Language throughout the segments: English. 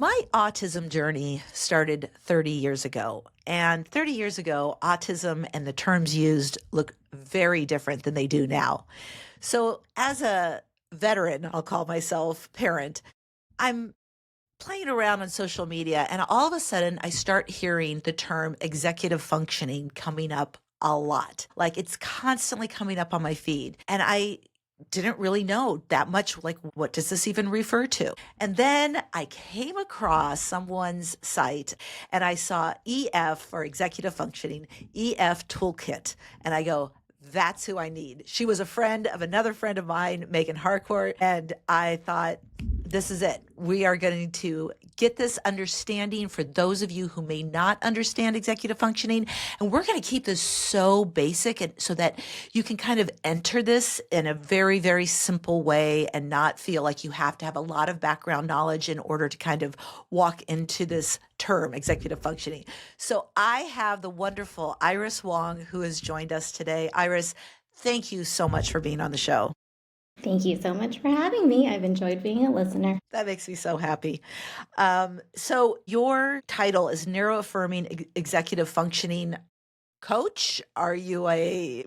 My autism journey started 30 years ago. And 30 years ago, autism and the terms used look very different than they do now. So, as a veteran, I'll call myself parent, I'm playing around on social media, and all of a sudden, I start hearing the term executive functioning coming up a lot. Like it's constantly coming up on my feed. And I didn't really know that much, like, what does this even refer to? And then I came across someone's site and I saw EF, or executive functioning, EF toolkit. And I go, that's who I need. She was a friend of another friend of mine, Megan Harcourt. And I thought, this is it. We are going to get this understanding for those of you who may not understand executive functioning. And we're going to keep this so basic and so that you can kind of enter this in a very, very simple way and not feel like you have to have a lot of background knowledge in order to kind of walk into this term, executive functioning. So I have the wonderful Iris Wong, who has joined us today. Iris, thank you so much for being on the show. Thank you so much for having me. I've enjoyed being a listener. That makes me so happy. So your title is Neuroaffirming Executive Functioning Coach. Are you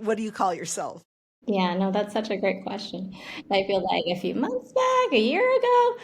what do you call yourself? Yeah, no, that's such a great question. I feel like a few months back, a year ago,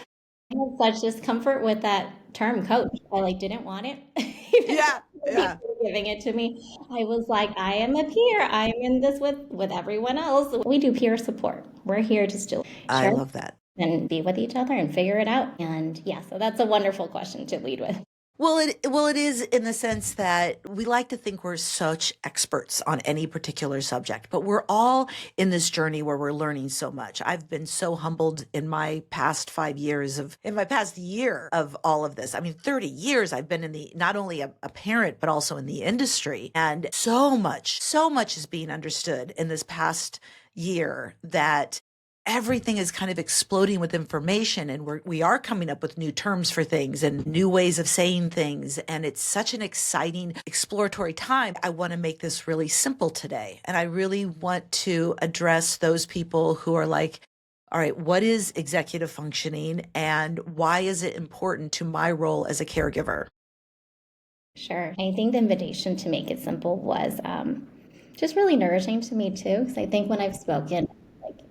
I had such discomfort with that term coach. I didn't want it. Even Yeah, though yeah. people were giving it to me. I was like, I am a peer. I am in this with everyone else. We do peer support. We're here just to I share love that. and be with each other and figure it out. And yeah, so that's a wonderful question to lead with. Well, it is in the sense that we like to think we're such experts on any particular subject, but we're all in this journey where we're learning so much. I've been so humbled in my past 5 years in my past year of all of this. I mean, 30 years I've been in not only a parent, but also in the industry. And so much is being understood in this past year that everything is kind of exploding with information, and we are coming up with new terms for things and new ways of saying things, and it's such an exciting exploratory time. I want to make this really simple today, and I really want to address those people who are like, all right, what is executive functioning and why is it important to my role as a caregiver? Sure. I think the invitation to make it simple was just really nourishing to me too. Because I think when I've spoken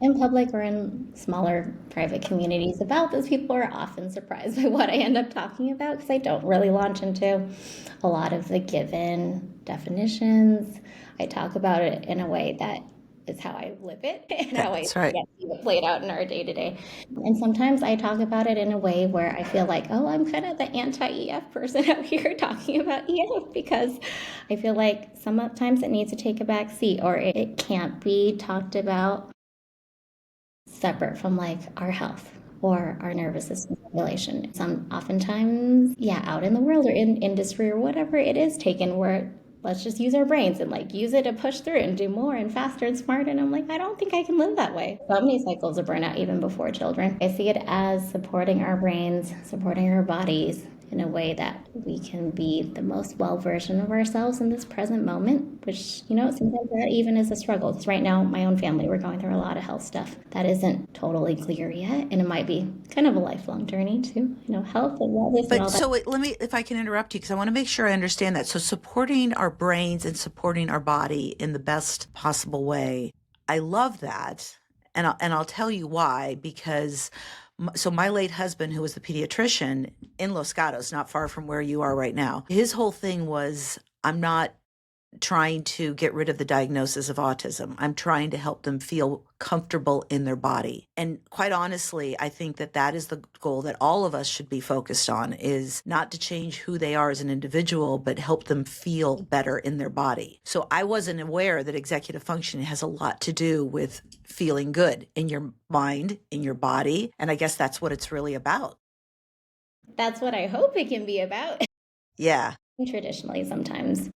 in public or in smaller private communities about this, people are often surprised by what I end up talking about because I don't really launch into a lot of the given definitions. I talk about it in a way that is how I live it and how I That's right. see it played out in our day to day. And sometimes I talk about it in a way where I feel like, oh, I'm kind of the anti-EF person out here talking about EF because I feel like sometimes it needs to take a back seat or it can't be talked about separate from our health or our nervous system regulation. Some oftentimes, yeah, out in the world or in industry or whatever it is taken where let's just use our brains and use it to push through and do more and faster and smarter. And I'm like, I don't think I can live that way. So many cycles of burnout even before children. I see it as supporting our brains, supporting our bodies in a way that we can be the most well version of ourselves in this present moment, which, sometimes that even is a struggle. Because right now, my own family, we're going through a lot of health stuff that isn't totally clear yet. And it might be kind of a lifelong journey too, health and wellness and But all that. so let me, if I can interrupt you, because I want to make sure I understand that. So supporting our brains and supporting our body in the best possible way. I love that. And I'll tell you why, because so my late husband, who was the pediatrician in Los Gatos, not far from where you are right now, his whole thing was, I'm not trying to get rid of the diagnosis of autism. I'm trying to help them feel comfortable in their body. And quite honestly, I think that that is the goal that all of us should be focused on, is not to change who they are as an individual, but help them feel better in their body. So I wasn't aware that executive functioning has a lot to do with feeling good in your mind, in your body. And I guess that's what it's really about. That's what I hope it can be about. Yeah. Traditionally, sometimes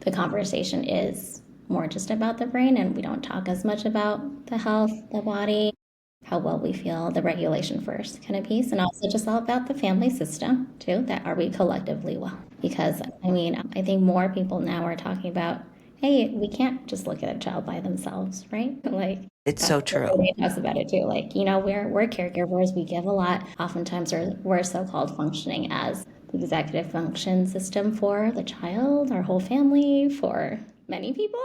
the conversation is more just about the brain, and we don't talk as much about the health, the body, how well we feel, the regulation first kind of piece, and also just all about the family system too, that are we collectively well? Because I think more people now are talking about hey, we can't just look at a child by themselves, right? Like, It's that's so what true. everybody talks about it too. Like, we're caregivers, we give a lot. Oftentimes we're so-called functioning as the executive function system for the child, our whole family, for many people,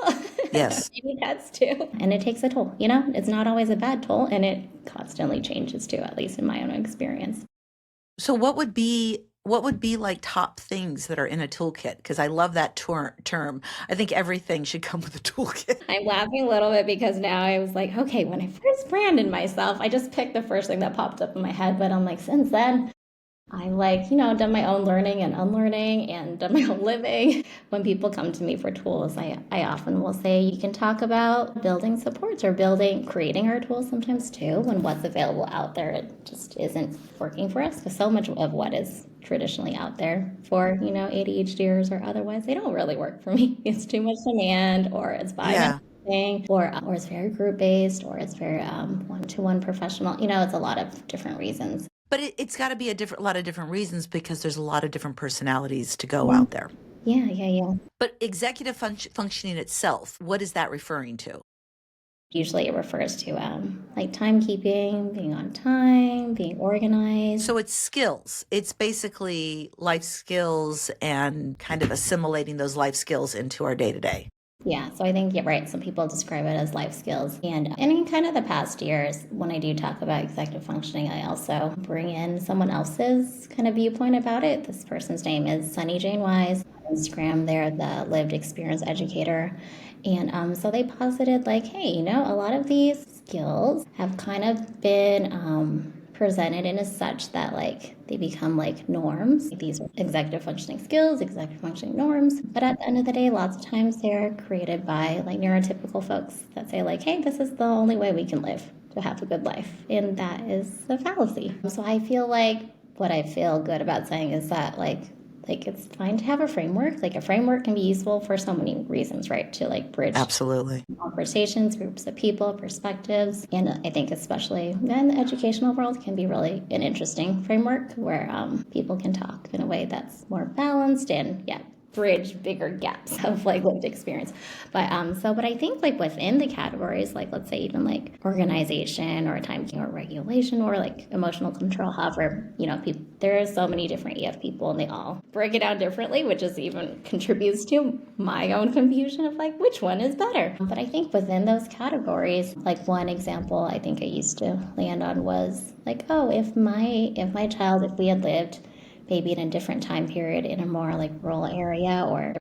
Yes. maybe pets too. And it takes a toll, it's not always a bad toll, and it constantly changes too, at least in my own experience. So what would be like top things that are in a toolkit? Because I love that term. I think everything should come with a toolkit. I'm laughing a little bit because now I was like, okay, when I first branded myself, I just picked the first thing that popped up in my head. But I'm like, since then, I like, done my own learning and unlearning and done my own living. When people come to me for tools, I often will say you can talk about building supports or creating our tools sometimes too, when what's available out there, it just isn't working for us. Because so much of what is traditionally out there for, ADHDers or otherwise, they don't really work for me. It's too much demand, or it's by Yeah. thing, or it's very group based, or it's very one-to-one professional. It's a lot of different reasons. But it's got to be a lot of different reasons because there's a lot of different personalities to go Yeah, out there. yeah, yeah, yeah. But executive functioning itself, what is that referring to? Usually it refers to like timekeeping, being on time, being organized. So it's skills. It's basically life skills and kind of assimilating those life skills into our day to day. Yeah, so I think you're right. Some people describe it as life skills. And in kind of the past years, when I do talk about executive functioning, I also bring in someone else's kind of viewpoint about it. This person's name is Sunny Jane Wise. On Instagram, they're the lived experience educator. And so they posited, like, hey, a lot of these skills have kind of been presented in as such that like they become like norms. These are executive functioning skills, executive functioning norms. But at the end of the day, lots of times they're created by like neurotypical folks that say like, hey, this is the only way we can live to have a good life. And that is a fallacy. So I feel like what I feel good about saying is that like it's fine to have a framework. Like a framework can be useful for so many reasons, right? To like bridge Absolutely. conversations, groups of people, perspectives. And I think especially in the educational world can be really an interesting framework where people can talk in a way that's more balanced and yeah, bridge bigger gaps of like lived experience. But I think like within the categories, like let's say even like organization or timekeeping or regulation or like emotional control, however, there are so many different EF people and they all break it down differently, which is even contributes to my own confusion of like which one is better. But I think within those categories, like one example I think I used to land on was like, oh, if my child, if we had lived maybe in a different time period in a more like rural area or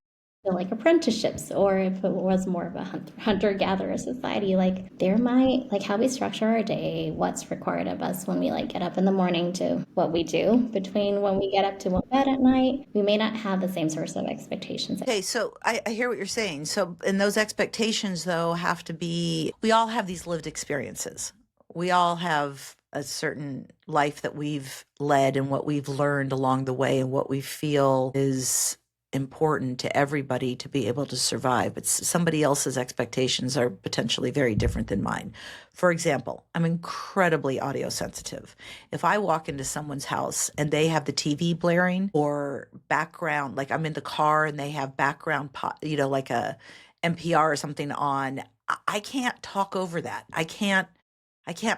like apprenticeships, or if it was more of a hunter-gatherer society, like there might like how we structure our day, what's required of us when we like get up in the morning to what we do between when we get up to bed at night, we may not have the same sorts of expectations. Okay, so I hear what you're saying. So, and those expectations, though, have to be, we all have these lived experiences. We all have a certain life that we've led and what we've learned along the way and what we feel is important to everybody to be able to survive. But somebody else's expectations are potentially very different than mine. For example, I'm incredibly audio sensitive. If I walk into someone's house and they have the TV blaring or background, like I'm in the car and they have background, like a NPR or something on, I can't talk over that. I can't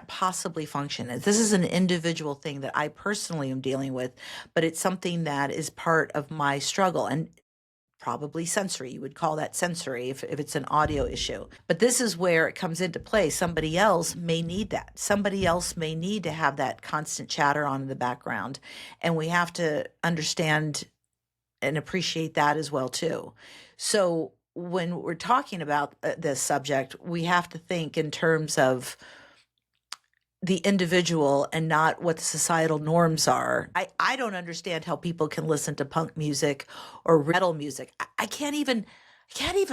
possibly function. This is an individual thing that I personally am dealing with, but it's something that is part of my struggle and probably sensory. You would call that sensory if it's an audio issue. But this is where it comes into play. Somebody else may need that. Somebody else may need to have that constant chatter on in the background. And we have to understand and appreciate that as well too. So when we're talking about this subject, we have to think in terms of the individual and not what the societal norms are. I don't understand how people can listen to punk music or metal music. I can't even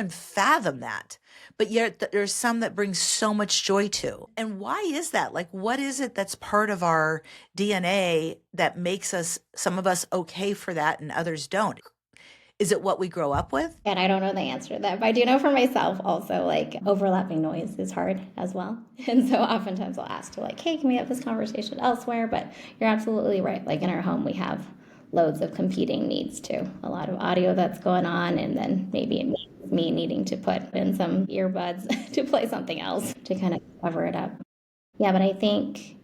fathom that. But yet there's some that bring so much joy to. And why is that? Like, what is it that's part of our DNA that makes some of us okay for that and others don't? Is it what we grow up with? And I don't know the answer to that, but I do know for myself also, like overlapping noise is hard as well. And so oftentimes I'll ask to like, hey, can we have this conversation elsewhere? But you're absolutely right. Like in our home, we have loads of competing needs too. A lot of audio that's going on, and then maybe it means me needing to put in some earbuds to play something else to kind of cover it up. Yeah, but I think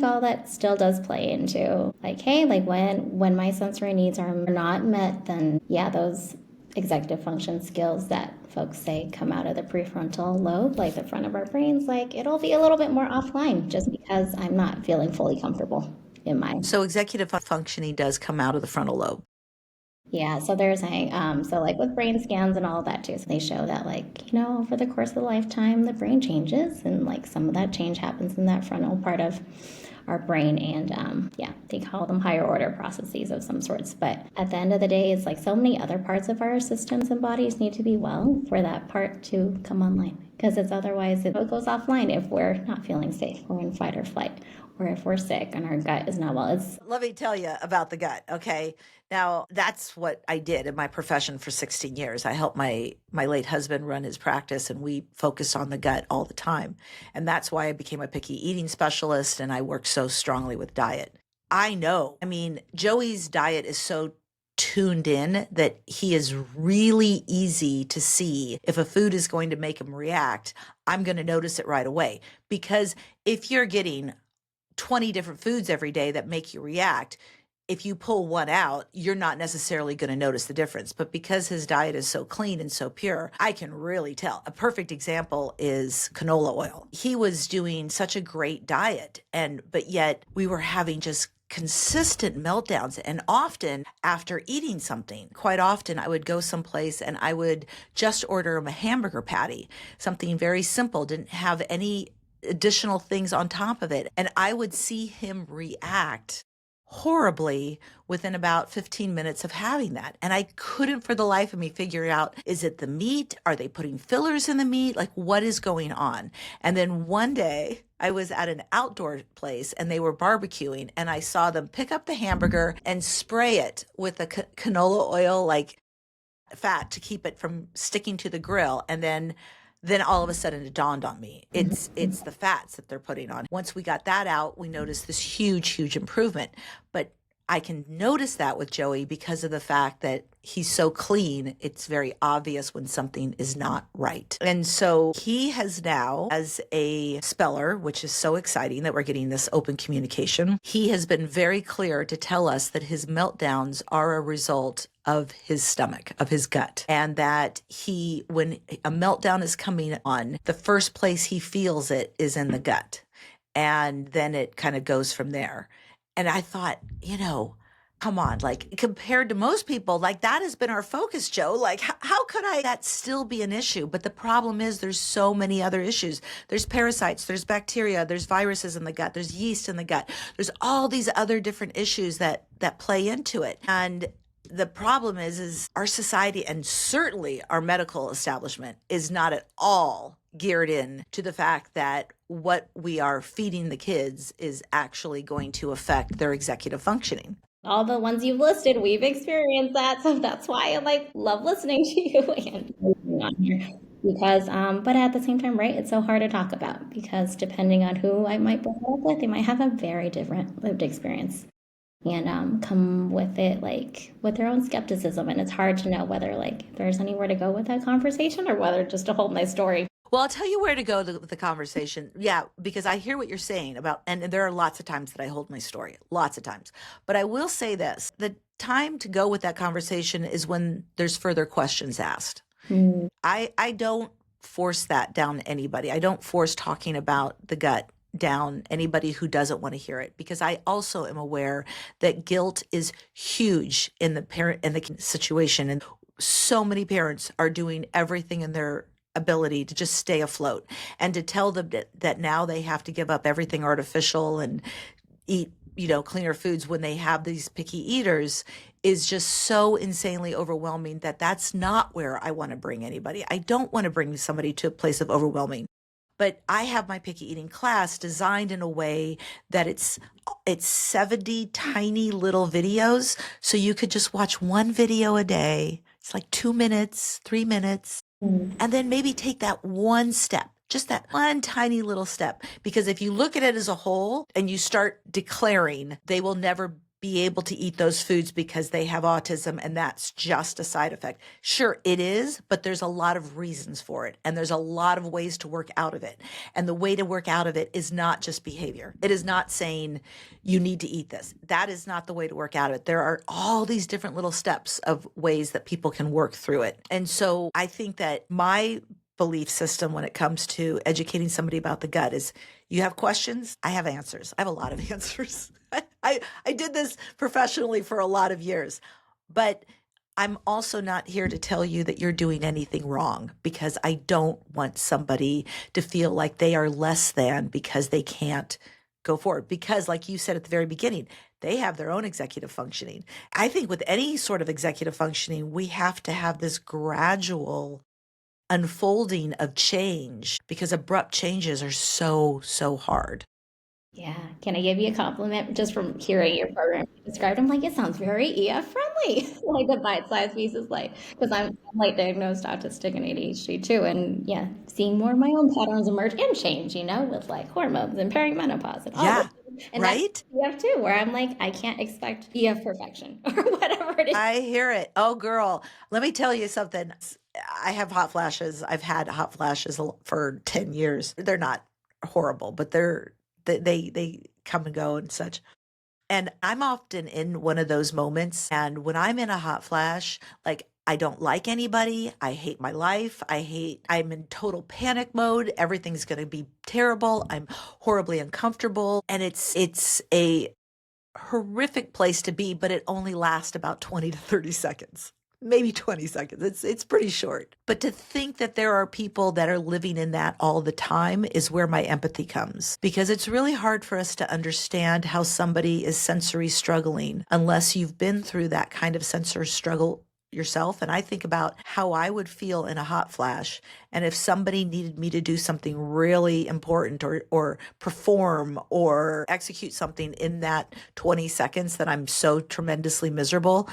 all that still does play into like, hey, like when my sensory needs are not met, then yeah, those executive function skills that folks say come out of the prefrontal lobe, like the front of our brains, like it'll be a little bit more offline just because I'm not feeling fully comfortable in my. So executive functioning does come out of the frontal lobe. Yeah, so there's so like with brain scans and all of that too, so they show that like, over the course of the lifetime, the brain changes and like some of that change happens in that frontal part of our brain. And yeah, they call them higher order processes of some sorts. But at the end of the day, it's like so many other parts of our systems and bodies need to be well for that part to come online. Because it's otherwise it goes offline if we're not feeling safe, we're in fight or flight, or if we're sick and our gut is not well. Let me tell you about the gut. Okay. Now that's what I did in my profession for 16 years. I helped my late husband run his practice, and we focused on the gut all the time. And that's why I became a picky eating specialist, and I worked so strongly with diet. I know. I mean, Joey's diet is so tuned in that he is really easy to see if a food is going to make him react. I'm going to notice it right away, because if you're getting 20 different foods every day that make you react, if you pull one out, you're not necessarily going to notice the difference. But because his diet is so clean and so pure, I can really tell. A perfect example is canola oil. He was doing such a great diet, but yet we were having just consistent meltdowns. And often after eating something, quite often I would go someplace and I would just order him a hamburger patty, something very simple, didn't have any additional things on top of it. And I would see him react horribly within about 15 minutes of having that. And I couldn't for the life of me figure out, is it the meat? Are they putting fillers in the meat? Like, what is going on? And then one day I was at an outdoor place and they were barbecuing, and I saw them pick up the hamburger and spray it with a canola oil, like fat, to keep it from sticking to the grill. And then all of a sudden it dawned on me, it's the fats that they're putting on. Once we got that out, we noticed this huge improvement. But I can notice that with Joey because of the fact that he's so clean. It's very obvious when something is not right. And so he has now, as a speller, which is so exciting that we're getting this open communication, he has been very clear to tell us that his meltdowns are a result of his stomach, of his gut, and that when a meltdown is coming on, the first place he feels it is in the gut. And then it kind of goes from there. And I thought, come on, like compared to most people, like that has been our focus, Joe. Like how could that still be an issue? But the problem is there's so many other issues. There's parasites, there's bacteria, there's viruses in the gut, there's yeast in the gut. There's all these other different issues that play into it. And the problem is our society, and certainly our medical establishment, is not at all geared in to the fact that what we are feeding the kids is actually going to affect their executive functioning. All the ones you've listed, we've experienced that. So that's why I love listening to you and on here. Because, but at the same time, right, it's so hard to talk about because depending on who I might bring it up with, they might have a very different lived experience and come with it with their own skepticism. And it's hard to know whether there's anywhere to go with that conversation or whether just to hold my story. Well, I'll tell you where to go with the conversation. Yeah, because I hear what you're saying about, and there are lots of times that I hold my story, lots of times. But I will say this, the time to go with that conversation is when there's further questions asked. I don't force that down anybody. I don't force talking about the gut down anybody who doesn't want to hear it, because I also am aware that guilt is huge in the situation. And so many parents are doing everything in their ability to just stay afloat, and to tell them that now they have to give up everything artificial and eat, cleaner foods when they have these picky eaters is just so insanely overwhelming that that's not where I want to bring anybody. I don't want to bring somebody to a place of overwhelming. But I have my picky eating class designed in a way that it's 70 tiny little videos. So you could just watch one video a day. It's like 2 minutes, 3 minutes. And then maybe take that one step, just that one tiny little step. Because if you look at it as a whole and you start declaring, they will never be able to eat those foods because they have autism and that's just a side effect. Sure, it is, but there's a lot of reasons for it. And there's a lot of ways to work out of it. And the way to work out of it is not just behavior. It is not saying you need to eat this. That is not the way to work out of it. There are all these different little steps of ways that people can work through it. And so I think that my belief system when it comes to educating somebody about the gut is you have questions, I have answers. I have a lot of answers. I did this professionally for a lot of years, but I'm also not here to tell you that you're doing anything wrong because I don't want somebody to feel like they are less than because they can't go forward. Because, like you said at the very beginning, they have their own executive functioning. I think with any sort of executive functioning, we have to have this gradual unfolding of change because abrupt changes are so, so hard. Yeah. Can I give you a compliment just from hearing your program described? I'm like, it sounds very EF friendly. Like the bite-sized pieces, like, because I'm like diagnosed autistic and ADHD too. And yeah, seeing more of my own patterns emerge and change, with like hormones and perimenopause and all this. Yeah, And that's right? EF too, where I'm like, I can't expect EF perfection or whatever it is. I hear it. Oh, girl, let me tell you something. I have hot flashes. I've had hot flashes for 10 years. They're not horrible, but they come and go and such. And I'm often in one of those moments. And when I'm in a hot flash, like I don't like anybody. I hate my life. I'm in total panic mode. Everything's going to be terrible. I'm horribly uncomfortable. And it's a horrific place to be, but it only lasts about 20 to 30 seconds. Maybe 20 seconds. It's pretty short. But to think that there are people that are living in that all the time is where my empathy comes. Because it's really hard for us to understand how somebody is sensory struggling unless you've been through that kind of sensory struggle yourself. And I think about how I would feel in a hot flash. And if somebody needed me to do something really important or perform or execute something in that 20 seconds that I'm so tremendously miserable,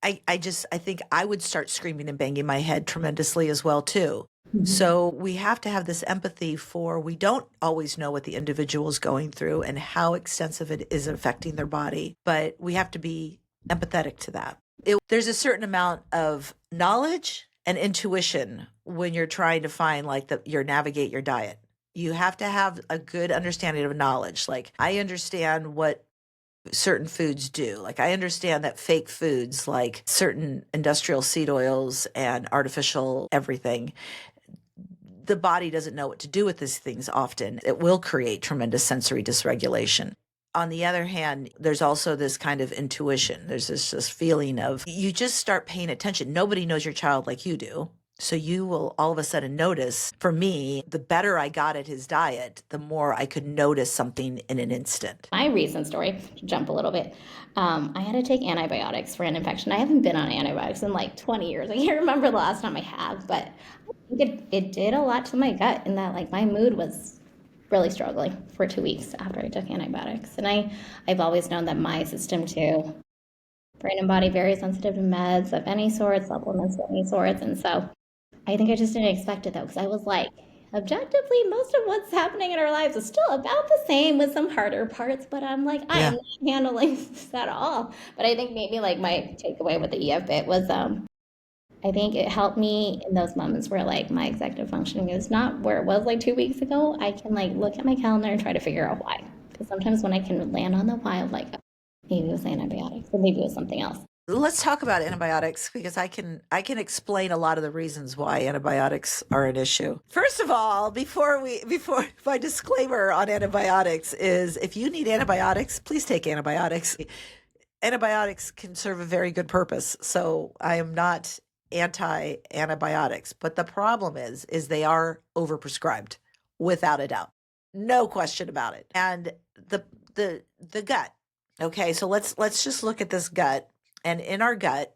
I think I would start screaming and banging my head tremendously as well too. So we have to have this empathy for we don't always know what the individual is going through and how extensive it is affecting their body, but we have to be empathetic to that. There's a certain amount of knowledge and intuition when you're trying to find navigate your diet. You have to have a good understanding of knowledge. Like I understand what certain foods do. Like I understand that fake foods like certain industrial seed oils and artificial everything, the body doesn't know what to do with these things often. It will create tremendous sensory dysregulation. On the other hand, there's also this kind of intuition. There's this feeling of you just start paying attention. Nobody knows your child like you do. So you will all of a sudden notice, for me, the better I got at his diet, the more I could notice something in an instant. My recent story, to jump a little bit, I had to take antibiotics for an infection. I haven't been on antibiotics in like 20 years. I can't remember the last time I have, but I think it did a lot to my gut in that like my mood was really struggling for 2 weeks after I took antibiotics. And I've always known that my system too, brain and body, very sensitive to meds of any sort, supplements of any sorts. And so I think I just didn't expect it though, because I was like, objectively, most of what's happening in our lives is still about the same with some harder parts, but I'm like, I am Yeah. not handling this at all. But I think maybe like my takeaway with the EF bit was I think it helped me in those moments where like my executive functioning is not where it was like 2 weeks ago. I can like look at my calendar and try to figure out why. Because sometimes when I can land on the why of like, maybe it was antibiotics or maybe it was something else. Let's talk about antibiotics because I can explain a lot of the reasons why antibiotics are an issue. First of all, before my disclaimer on antibiotics is if you need antibiotics, please take antibiotics. Antibiotics can serve a very good purpose. So I am not anti-antibiotics, but the problem is they are overprescribed without a doubt. No question about it. And the gut. Okay, so let's just look at this gut. And in our gut,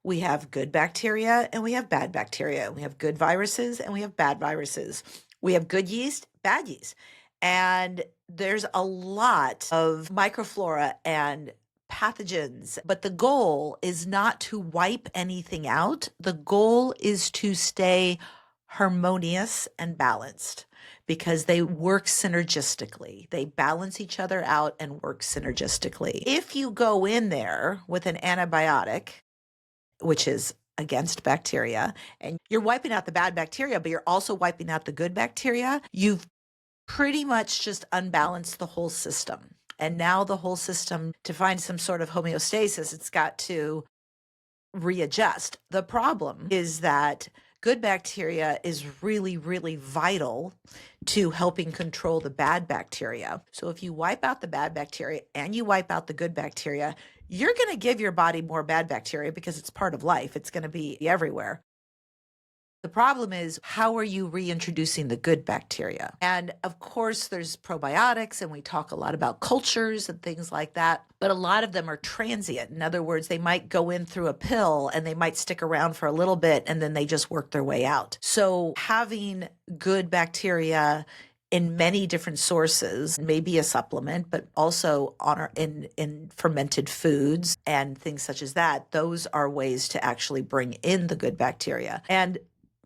we have good bacteria and we have bad bacteria. We have good viruses and we have bad viruses. We have good yeast, bad yeast. And there's a lot of microflora and pathogens, but the goal is not to wipe anything out. The goal is to stay harmonious and balanced. because they work synergistically. They balance each other out and work synergistically. If you go in there with an antibiotic, which is against bacteria, and you're wiping out the bad bacteria, but you're also wiping out the good bacteria, you've pretty much just unbalanced the whole system. And now the whole system, to find some sort of homeostasis, it's got to readjust. The problem is that good bacteria is really, really vital to helping control the bad bacteria. So if you wipe out the bad bacteria and you wipe out the good bacteria, you're going to give your body more bad bacteria because it's part of life. It's going to be everywhere. The problem is, how are you reintroducing the good bacteria? And of course, there's probiotics, and we talk a lot about cultures and things like that, but a lot of them are transient. In other words, they might go in through a pill and they might stick around for a little bit and then they just work their way out. So having good bacteria in many different sources, maybe a supplement, but also in fermented foods and things such as that, those are ways to actually bring in the good bacteria. And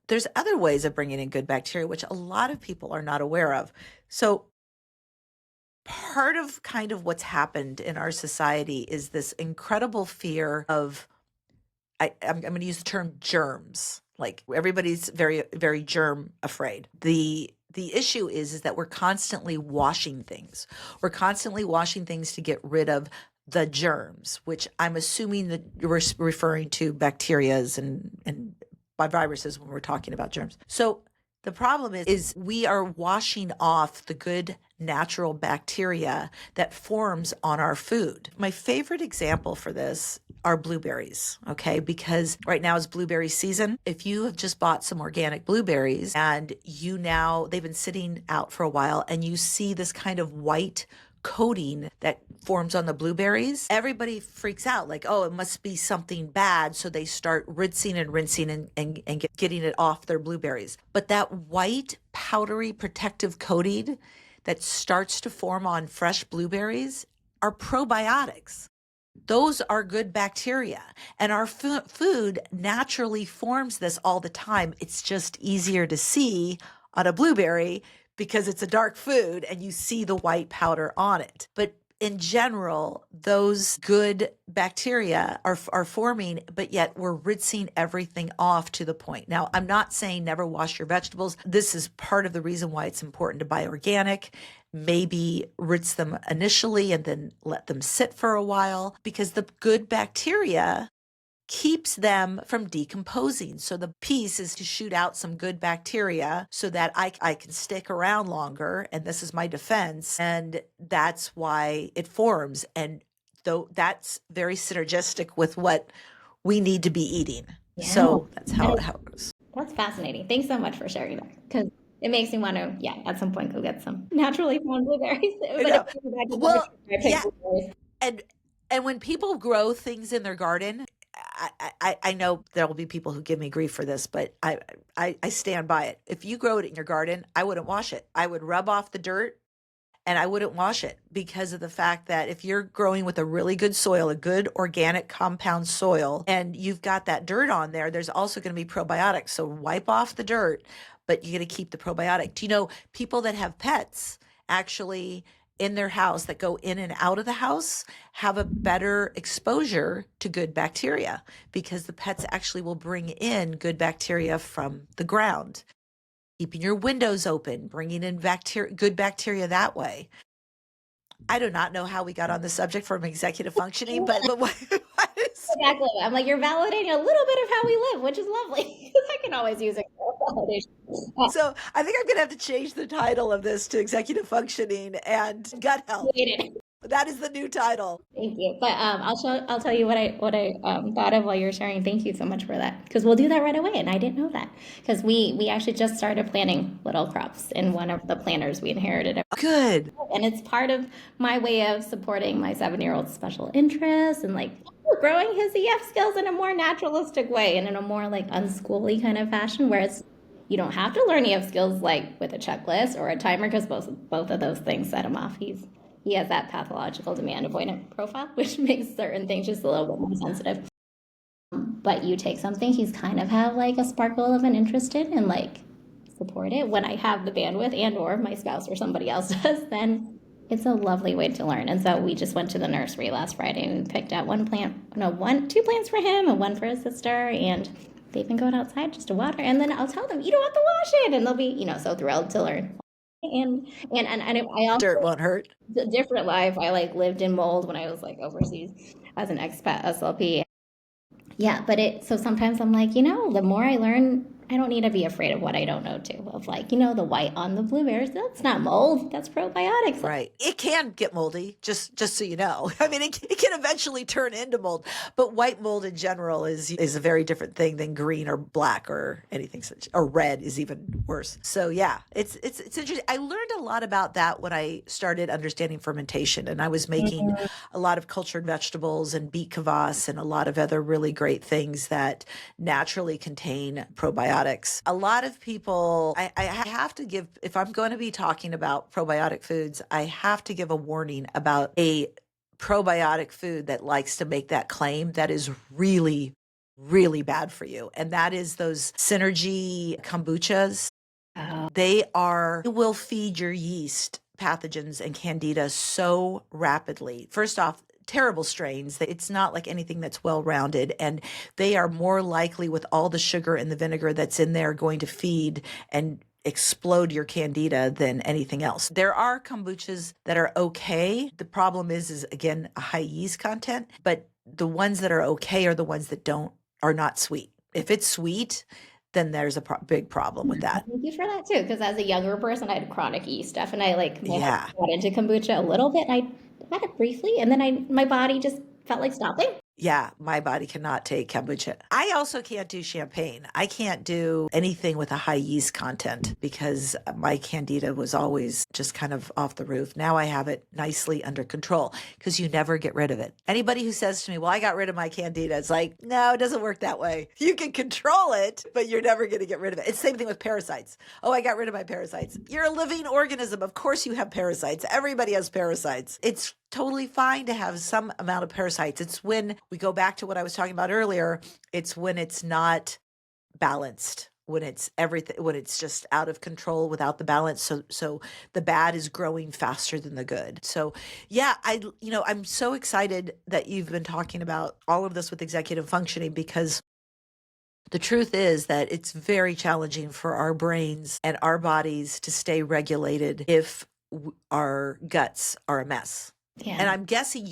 there's other ways of bringing in good bacteria, which a lot of people are not aware of. So part of kind of what's happened in our society is this incredible fear of, I'm going to use the term germs. Like everybody's very, very germ afraid. The issue is that we're constantly washing things. We're constantly washing things to get rid of the germs, which I'm assuming that you're referring to bacterias and by viruses when we're talking about germs. So the problem is we are washing off the good natural bacteria that forms on our food. My favorite example for this are blueberries, okay? Because right now is blueberry season. If you have just bought some organic blueberries and they've been sitting out for a while and you see this kind of white coating that forms on the blueberries, everybody freaks out like, oh, it must be something bad. So they start rinsing and getting it off their blueberries. But that white powdery protective coating that starts to form on fresh blueberries are probiotics. Those are good bacteria. And our food naturally forms this all the time. It's just easier to see on a blueberry because it's a dark food and you see the white powder on it. But in general, those good bacteria are forming, but yet we're rinsing everything off to the point. Now, I'm not saying never wash your vegetables. This is part of the reason why it's important to buy organic. Maybe rinse them initially and then let them sit for a while, because the good bacteria keeps them from decomposing. So the piece is to shoot out some good bacteria so that I can stick around longer. And this is my defense. And that's why it forms. And though that's very synergistic with what we need to be eating. Yeah. So that's how it goes. That's fascinating. Thanks so much for sharing that. Because it makes me want to, at some point go get some naturally formed blueberries. Well, yeah. And when people grow things in their garden, I know there will be people who give me grief for this, but I stand by it. If you grow it in your garden, I wouldn't wash it. I would rub off the dirt and I wouldn't wash it, because of the fact that if you're growing with a really good soil, a good organic compound soil, and you've got that dirt on there, there's also going to be probiotics. So wipe off the dirt, but you got to keep the probiotic. Do you know people that have pets actually in their house that go in and out of the house have a better exposure to good bacteria, because the pets actually will bring in good bacteria from the ground? Keeping your windows open, bringing in good bacteria that way. I do not know how we got on the subject from executive functioning, but what is... Exactly. I'm like, you're validating a little bit of how we live, which is lovely. I can always use it for validation. So I think I'm going to have to change the title of this to executive functioning and gut health. That is the new title. Thank you. But I'll tell you what I thought of while you were sharing. Thank you so much for that, because we'll do that right away. And I didn't know that, because we actually just started planting little crops in one of the planters we inherited. Good. And it's part of my way of supporting my 7-year-old's special interests and like growing his EF skills in a more naturalistic way and in a more like unschooly kind of fashion, where you don't have to learn EF skills like with a checklist or a timer, because both of those things set him off. He has that pathological demand avoidant profile, which makes certain things just a little bit more sensitive. But you take something he's kind of have like a sparkle of an interest in, and like support it when I have the bandwidth and or my spouse or somebody else does, then it's a lovely way to learn. And so we just went to the nursery last Friday and picked out two plants for him and one for his sister. And they've been going outside just to water. And then I'll tell them, you don't have to wash it. And they'll be, so thrilled to learn. And I Dirt also, won't hurt. different life. I like lived in mold when I was like overseas as an expat SLP. Yeah, but so sometimes I'm like, the more I learn, I don't need to be afraid of what I don't know too. Of like, the white on the blueberries, that's not mold, that's probiotics. Right. It can get moldy, just so you know. I mean, it can eventually turn into mold, but white mold in general is a very different thing than green or black or anything such, or red is even worse. So yeah, it's interesting. I learned a lot about that when I started understanding fermentation, and I was making a lot of cultured vegetables and beet kvass and a lot of other really great things that naturally contain probiotics. A lot of people, I have to give, if I'm going to be talking about probiotic foods, I have to give a warning about a probiotic food that likes to make that claim that is really, really bad for you. And that is those synergy kombuchas. They will feed your yeast pathogens and candida so rapidly. First off, terrible strains. It's not like anything that's well-rounded, and they are more likely, with all the sugar and the vinegar that's in there, going to feed and explode your candida than anything else. There are kombuchas that are okay. The problem is again, a high yeast content, but the ones that are okay are the ones that are not sweet. If it's sweet, then there's a big problem with that. Thank you for that too, because as a younger person, I had chronic yeast stuff, and I Yeah. got into kombucha a little bit. I had it briefly, and then my body just felt like stopping. Yeah, my body cannot take kombucha. I also can't do champagne. I can't do anything with a high yeast content because my candida was always just kind of off the roof. Now I have it nicely under control because you never get rid of it. Anybody who says to me, well, I got rid of my candida, it's like, no, it doesn't work that way. You can control it, but you're never going to get rid of it. It's the same thing with parasites. Oh, I got rid of my parasites. You're a living organism. Of course you have parasites. Everybody has parasites. It's totally fine to have some amount of parasites. It's when we go back to what I was talking about earlier, it's when it's not balanced, when it's everything, when it's just out of control without the balance. So the bad is growing faster than the good. So yeah, I'm so excited that you've been talking about all of this with executive functioning, because the truth is that it's very challenging for our brains and our bodies to stay regulated if our guts are a mess. Yeah. And I'm guessing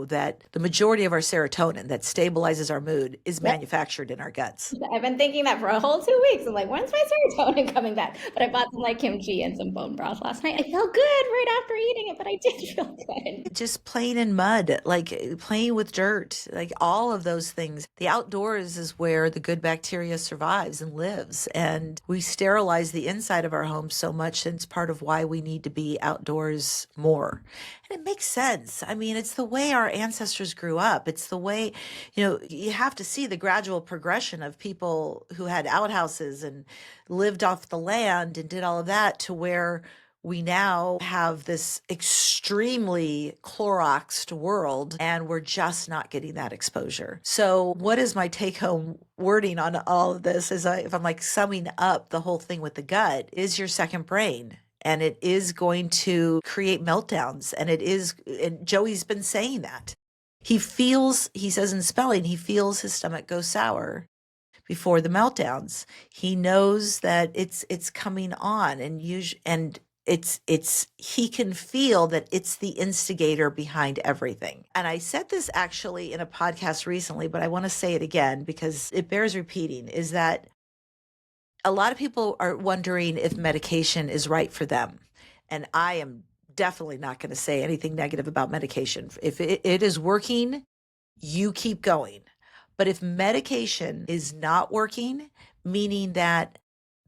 that the majority of our serotonin that stabilizes our mood is manufactured in our guts. I've been thinking that for a whole 2 weeks. I'm like, when's my serotonin coming back? But I bought some kimchi and some bone broth last night. I felt good right after eating it, but I did feel good. Just playing in mud, like playing with dirt, like all of those things. The outdoors is where the good bacteria survives and lives. And we sterilize the inside of our homes so much, and it's part of why we need to be outdoors more. And it makes sense. I mean, it's the way our ancestors grew up. It's the way, you have to see the gradual progression of people who had outhouses and lived off the land and did all of that to where we now have this extremely Cloroxed world, and we're just not getting that exposure. So what is my take-home wording on all of this? If I'm summing up the whole thing with the gut, is your second brain. And it is going to create meltdowns. And Joey's been saying that. He says in spelling, he feels his stomach go sour before the meltdowns. He knows that it's coming on, and he can feel that it's the instigator behind everything. And I said this actually in a podcast recently, but I want to say it again because it bears repeating, is that a lot of people are wondering if medication is right for them. And I am definitely not going to say anything negative about medication. If it is working, you keep going. But if medication is not working, meaning that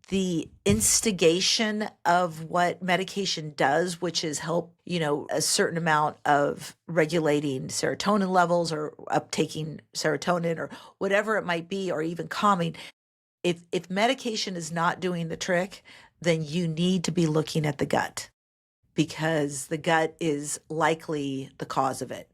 the instigation of what medication does, which is help, a certain amount of regulating serotonin levels or uptaking serotonin or whatever it might be, or even calming, if medication is not doing the trick, then you need to be looking at the gut, because the gut is likely the cause of it.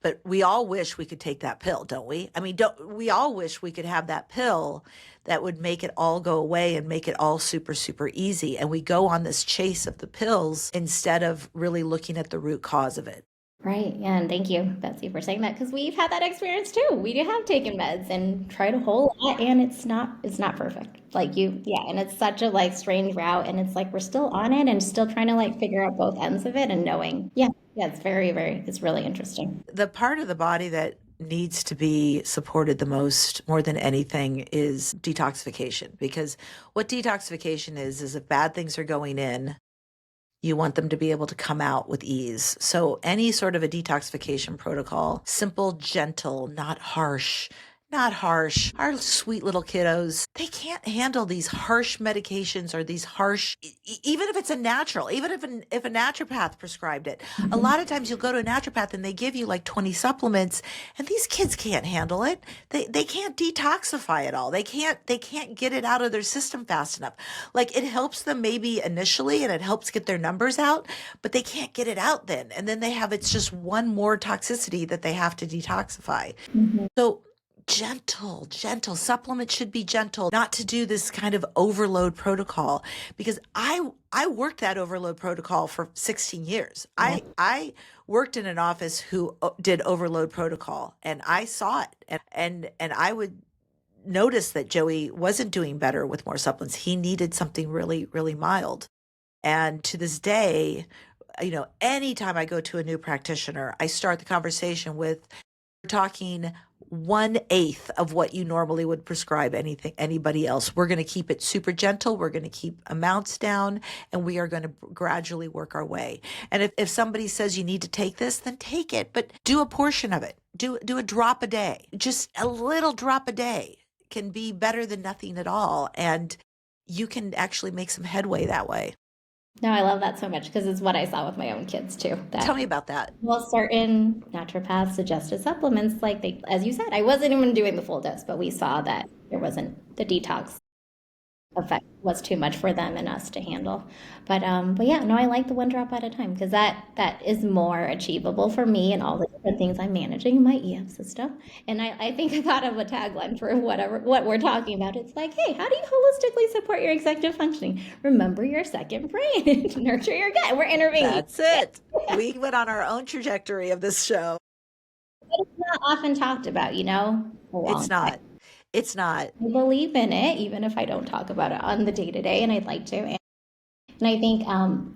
But we all wish we could take that pill, don't we? I mean, don't we all wish we could have that pill that would make it all go away and make it all super, super easy. And we go on this chase of the pills instead of really looking at the root cause of it. Right. Yeah, and thank you, Betsy, for saying that because we've had that experience too. We do have taken meds and tried a whole lot, and it's not perfect. Like yeah, and it's such a like strange route, and it's like we're still on it and still trying to like figure out both ends of it and knowing. Yeah, yeah, it's it's really interesting. The part of the body that needs to be supported the most, more than anything, is detoxification. Because what detoxification is if bad things are going in, you want them to be able to come out with ease. So any sort of a detoxification protocol, simple, gentle, not harsh, not harsh. Our sweet little kiddos, they can't handle these harsh medications or these harsh, even if it's a natural, even if a naturopath prescribed it. A lot of times you'll go to a naturopath and they give you like 20 supplements, and these kids can't handle it. They can't detoxify it all. They can't get it out of their system fast enough. Like, it helps them maybe initially and it helps get their numbers out, but they can't get it out then. And then it's just one more toxicity that they have to detoxify. Mhm. So gentle supplements should be gentle, not to do this kind of overload protocol, because I worked that overload protocol for 16 years. Yeah. I worked in an office who did overload protocol, and I saw it, and I would notice that Joey wasn't doing better with more supplements. He needed something really, really mild. And to this day, anytime I go to a new practitioner, I start the conversation with, we're talking 1/8 of what you normally would prescribe anybody else. We're going to keep it super gentle. We're going to keep amounts down, and we are going to gradually work our way. And if somebody says you need to take this, then take it, but do a portion of it. Do a drop a day. Just a little drop a day can be better than nothing at all. And you can actually make some headway that way. No, I love that so much because it's what I saw with my own kids too. Tell me about that. Well, certain naturopaths suggested supplements, like as you said, I wasn't even doing the full dose, but we saw that there wasn't the detox effect was too much for them and us to handle. But yeah, no, I like the one drop at a time because that is more achievable for me and all the different things I'm managing in my EF system. And I think I thought of a tagline for what we're talking about. It's like, hey, how do you holistically support your executive functioning? Remember your second brain, nurture your gut. We're intervening. That's it. We went on our own trajectory of this show. But it's not often talked about, It's not. It's not. I believe in it, even if I don't talk about it on the day to day, and I'd like to. And I think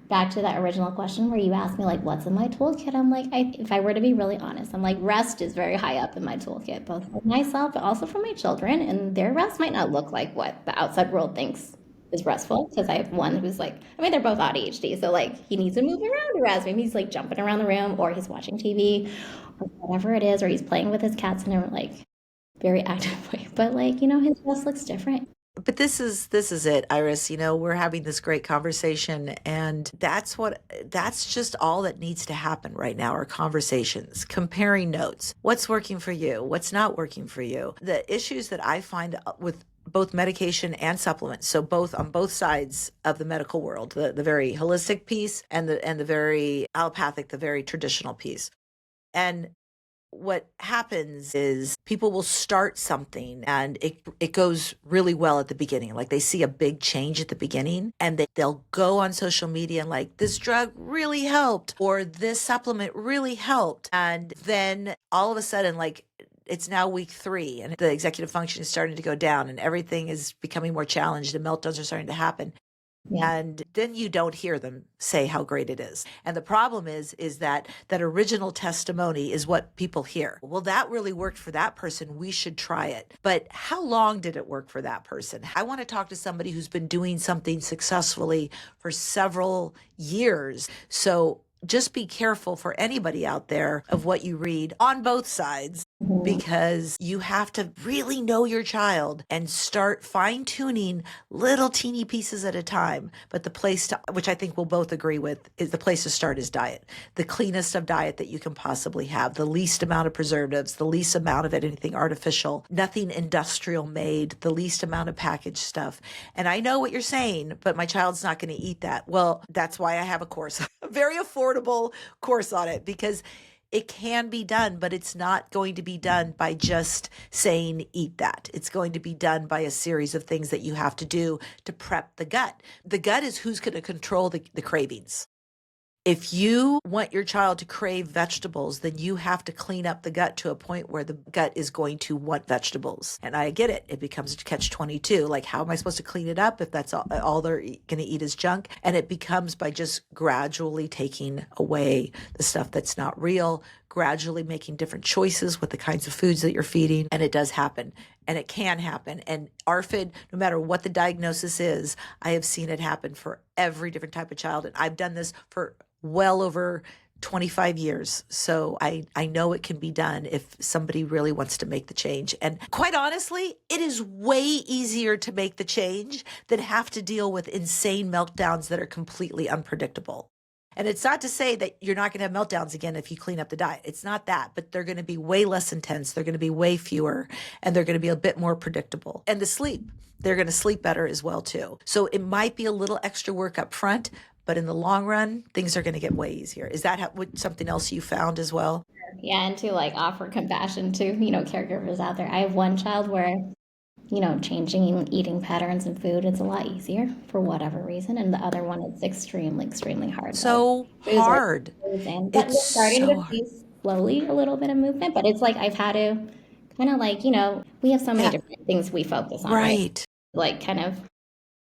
back to that original question where you asked me, like, what's in my toolkit? I'm like, if I were to be really honest, I'm like, rest is very high up in my toolkit, both for myself, but also for my children. And their rest might not look like what the outside world thinks is restful, because I have one who's like, they're both ADHD, so like he needs to move around to rest. Maybe he's like jumping around the room, or he's watching TV, or whatever it is, or he's playing with his cats in a like very active way. But like, his rest looks different. But this is it, Iris. We're having this great conversation, and that's just all that needs to happen right now are conversations, comparing notes. What's working for you? What's not working for you? The issues that I find with both medication and supplements, so both on both sides of the medical world, the very holistic piece and the very allopathic, the very traditional piece. And what happens is people will start something and it goes really well at the beginning. Like, they see a big change at the beginning, and they'll go on social media and like, this drug really helped, or this supplement really helped. And then all of a sudden, like, it's now week 3 and the executive function is starting to go down and everything is becoming more challenged and meltdowns are starting to happen. Yeah. And then you don't hear them say how great it is. And the problem is that original testimony is what people hear. Well, that really worked for that person. We should try it. But how long did it work for that person? I want to talk to somebody who's been doing something successfully for several years. So just be careful for anybody out there of what you read on both sides, because you have to really know your child and start fine-tuning little teeny pieces at a time. But the place to, which I think we'll both agree with, is the place to start is diet. The cleanest of diet that you can possibly have, the least amount of preservatives, the least amount of anything artificial, nothing industrial made, the least amount of packaged stuff. And I know what you're saying, but my child's not going to eat that. Well, that's why I have a course, a very affordable course on it, because It can be done, but it's not going to be done by just saying, eat that. It's going to be done by a series of things that you have to do to prep the gut. The gut is who's going to control the cravings. If you want your child to crave vegetables, then you have to clean up the gut to a point where the gut is going to want vegetables. And I get it. It becomes a catch-22. Like, how am I supposed to clean it up if that's all they're going to eat is junk? And it becomes by just gradually taking away the stuff that's not real, gradually making different choices with the kinds of foods that you're feeding. And it does happen. And it can happen. And ARFID, no matter what the diagnosis is, I have seen it happen for every different type of child. And I've done this for well over 25 years. So I know it can be done if somebody really wants to make the change. And quite honestly, it is way easier to make the change than have to deal with insane meltdowns that are completely unpredictable. And it's not to say that you're not going to have meltdowns again if you clean up the diet. It's not that, but they're going to be way less intense. They're going to be way fewer, and they're going to be a bit more predictable. And the sleep, they're going to sleep better as well too. So it might be a little extra work up front, but in the long run, things are going to get way easier. Is that something else you found as well? Yeah, and to like offer compassion to, caregivers out there. I have one child where, changing eating patterns and food is a lot easier for whatever reason, and the other one it's extremely, extremely hard. So Foods are hard. foods, but we're It's starting so to hard. see slowly a little bit of movement, but it's like I've had to kind of like, we have so many Yeah, different things we focus on, right? right. Like kind of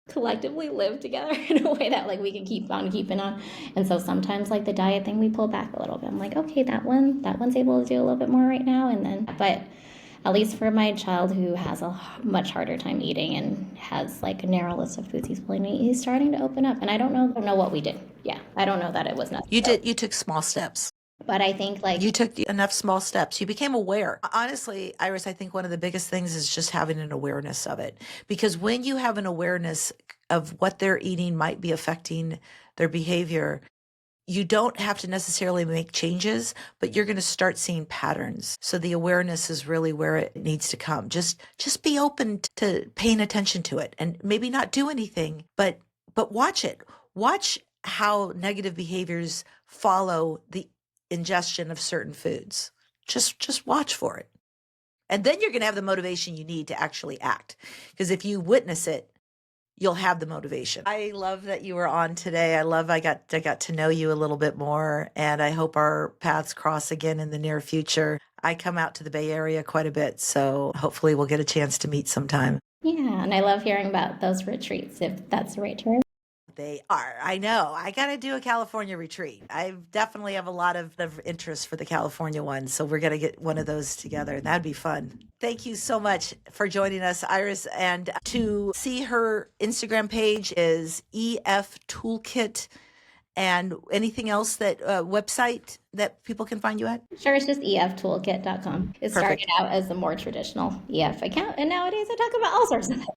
collectively live together in a way that like we can keep on keeping on. And so sometimes like the diet thing we pull back a little bit. I'm like, okay, that one's able to do a little bit more right now. And then but at least for my child who has a much harder time eating and has like a narrow list of foods he's willing to eat, he's starting to open up. And I don't know what we did. Yeah. I don't know that it was necessary. You took small steps. But I think like You took enough small steps. You became aware. Honestly, Iris, I think one of the biggest things is just having an awareness of it. Because when you have an awareness of what they're eating might be affecting their behavior, you don't have to necessarily make changes, but you're going to start seeing patterns. So the awareness is really where it needs to come. Just be open to paying attention to it and maybe not do anything, but watch it. Watch how negative behaviors follow the ingestion of certain foods. Just watch for it. And then you're going to have the motivation you need to actually act. Because if you witness it, you'll have the motivation. I love that you were on today. I got to know you a little bit more, and I hope our paths cross again in the near future. I come out to the Bay Area quite a bit, so hopefully we'll get a chance to meet sometime. yeah, and I love hearing about those retreats if that's the right term. They are. I know. I got to do a California retreat. I definitely have a lot of interest for the California one. So we're going to get one of those together. That'd be fun. Thank you so much for joining us, Iris. And to see her Instagram page is EF Toolkit. And anything else that website that people can find you at? Sure, it's just eftoolkit.com. It started out as a more traditional EF account, and nowadays I talk about all sorts of things.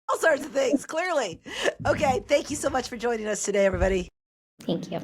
All sorts of things, clearly. Okay. Thank you so much for joining us today, everybody. Thank you.